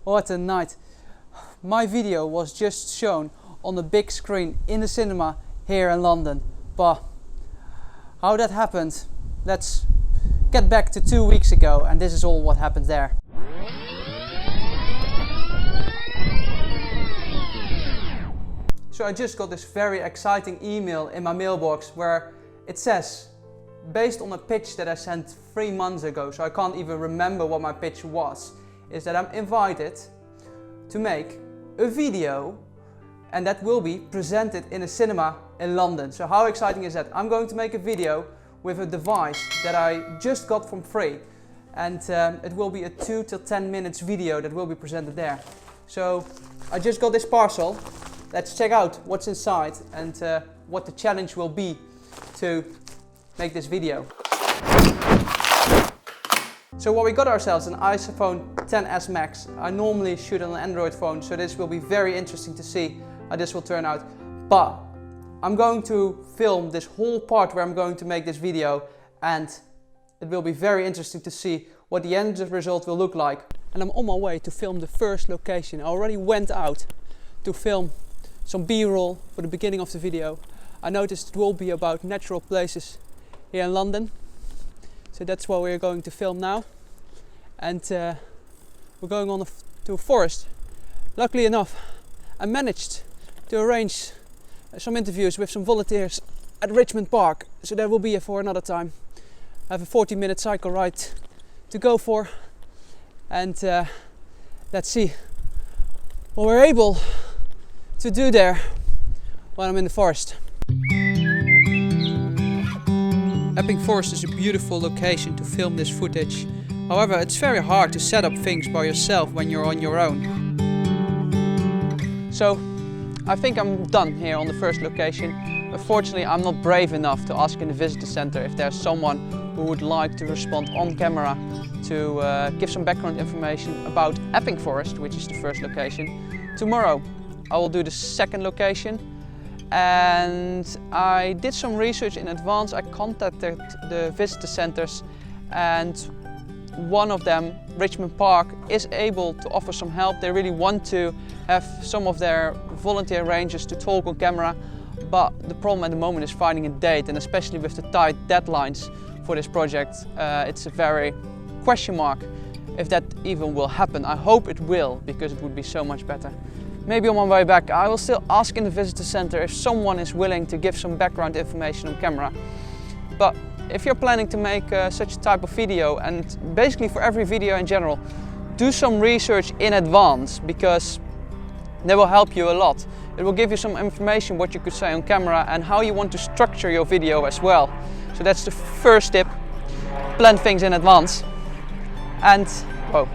What a night. My video was just shown on the big screen in the cinema here in London. But how that happened, let's get back to 2 weeks ago, and this is all what happened there. So I just got this very exciting email in my mailbox where it says, based on a pitch that I sent 3 months ago, so I can't even remember what my pitch was, is that I'm invited to make a video and that will be presented in a cinema in London. So how exciting is that? I'm going to make a video with a device that I just got from free, and it will be a 2 to 10 minutes video that will be presented there. So I just got this parcel. Let's check out what's inside and what the challenge will be to make this video. So what we got ourselves an iPhone XS Max. I normally shoot on an Android phone, so this will be very interesting to see how this will turn out. But I'm going to film this whole part where I'm going to make this video, and it will be very interesting to see what the end result will look like. And I'm on my way to film the first location. I already went out to film some B-roll for the beginning of the video. I noticed it will be about natural places here in London. So that's what we're going to film now. And we're going on to a forest. Luckily enough, I managed to arrange some interviews with some volunteers at Richmond Park. So that will be for another time. I have a 40-minute cycle ride to go for. And let's see what we're able to do there when I'm in the forest. Epping Forest is a beautiful location to film this footage. However, it's very hard to set up things by yourself when you're on your own. So I think I'm done here on the first location. Unfortunately, I'm not brave enough to ask in the visitor center if there's someone who would like to respond on camera to give some background information about Epping Forest, which is the first location. Tomorrow I will do the second location, and I did some research in advance. I contacted the visitor centers, and one of them, Richmond Park, is able to offer some help. They really want to have some of their volunteer rangers to talk on camera, but the problem at the moment is finding a date, and especially with the tight deadlines for this project, it's a very question mark if that even will happen. I hope it will, because it would be so much better. Maybe on my way back I will still ask in the visitor center if someone is willing to give some background information on camera. But if you're planning to make such a type of video, and basically for every video in general, do some research in advance, because they will help you a lot. It will give you some information what you could say on camera and how you want to structure your video as well. So that's the first tip. Plan things in advance. And, oh,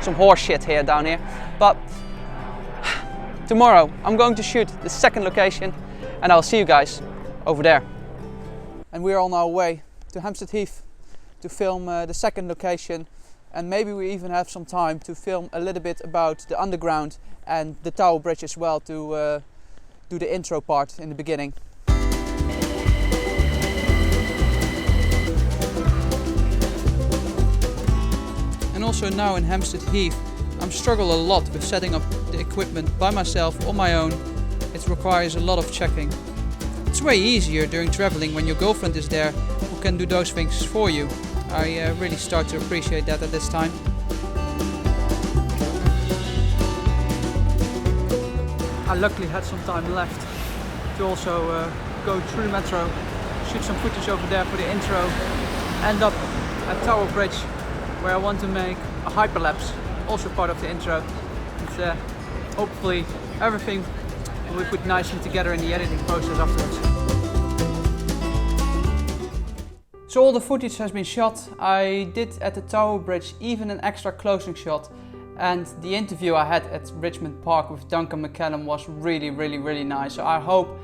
some horse shit here down here. But tomorrow I'm going to shoot the second location, and I'll see you guys over there. And we are on our way to Hampstead Heath to film the second location, and maybe we even have some time to film a little bit about the underground and the Tower Bridge as well, to do the intro part in the beginning. And also now in Hampstead Heath, I'm struggling a lot with setting up the equipment by myself on my own. It requires a lot of checking. It's way easier during traveling when your girlfriend is there who can do those things for you. I really start to appreciate that at this time. I luckily had some time left to also go through the metro, shoot some footage over there for the intro, end up at Tower Bridge where I want to make a hyperlapse, also part of the intro. And hopefully everything will be put nicely together in the editing process afterwards. So all the footage has been shot. I did at the Tower Bridge even an extra closing shot, and the interview I had at Richmond Park with Duncan McCallum was really nice. So I hope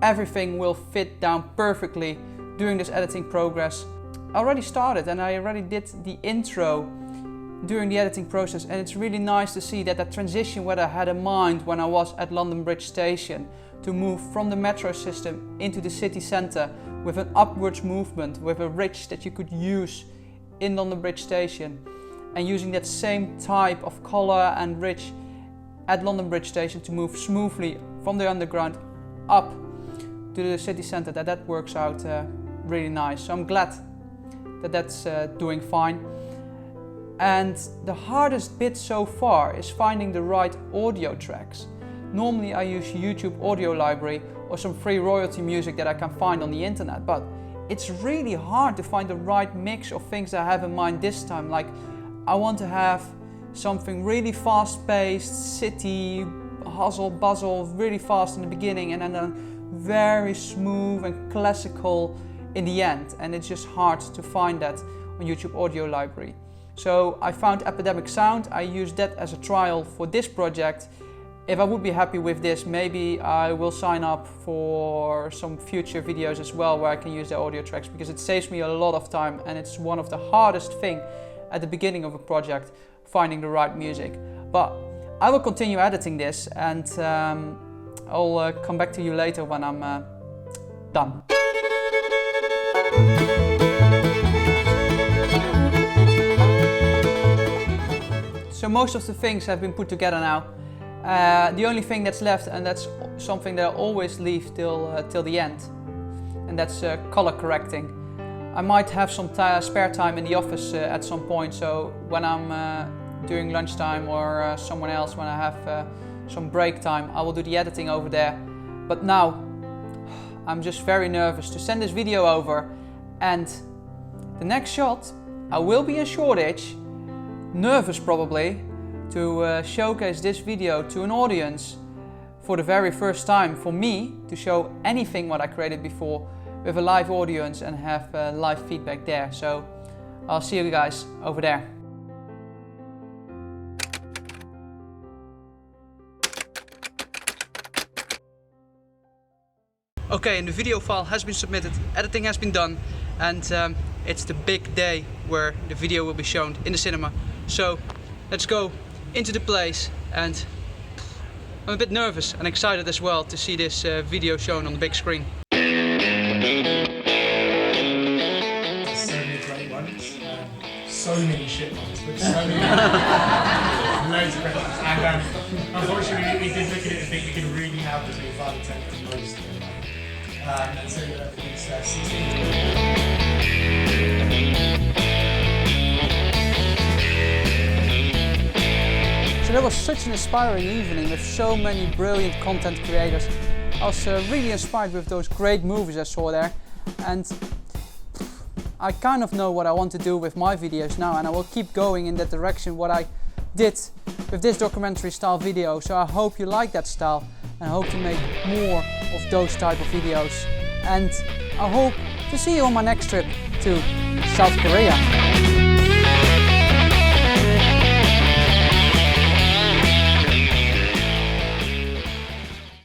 everything will fit down perfectly during this editing progress. I already started and I already did the intro during the editing process, and it's really nice to see that transition what I had in mind when I was at London Bridge Station, to move from the metro system into the city centre with an upwards movement, with a ridge that you could use in London Bridge Station. and using that same type of color and ridge at London Bridge Station to move smoothly from the underground up to the city centre, that works out really nice. So I'm glad that that's doing fine. And the hardest bit so far is finding the right audio tracks. Normally I use YouTube audio library or some free royalty music that I can find on the internet, but it's really hard to find the right mix of things I have in mind this time. Like, I want to have something really fast-paced, city, hustle, bustle, really fast in the beginning, and then very smooth and classical in the end. And it's just hard to find that on YouTube audio library. So I found Epidemic Sound. I used that as a trial for this project. If I would be happy with this, maybe I will sign up for some future videos as well where I can use the audio tracks, because it saves me a lot of time and it's one of the hardest things at the beginning of a project, finding the right music. But I will continue editing this, and I'll come back to you later when I'm done. So most of the things have been put together now. The only thing that's left, and that's something that I always leave till the end, and that's color correcting. I might have some spare time in the office at some point, so when I'm doing lunchtime or someone else, when I have some break time, I will do the editing over there. But now I'm just very nervous to send this video over, and the next shot I will be in Shoreditch, nervous probably, to showcase this video to an audience for the very first time, for me to show anything what I created before with a live audience and have live feedback there. So I'll see you guys over there. Okay, and the video file has been submitted, editing has been done, and it's the big day where the video will be shown in the cinema. So let's go into the place, and I'm a bit nervous and excited as well to see this video shown on the big screen. So many great ones, so many shit ones, but so many loads of great ones. And unfortunately we did look at it and think we could really have the big fun take the most of them. And so it's 16. So that was such an inspiring evening with so many brilliant content creators. I was really inspired with those great movies I saw there, and I kind of know what I want to do with my videos now, and I will keep going in that direction what I did with this documentary style video. So I hope you like that style, and I hope to make more of those type of videos, and I hope to see you on my next trip to South Korea.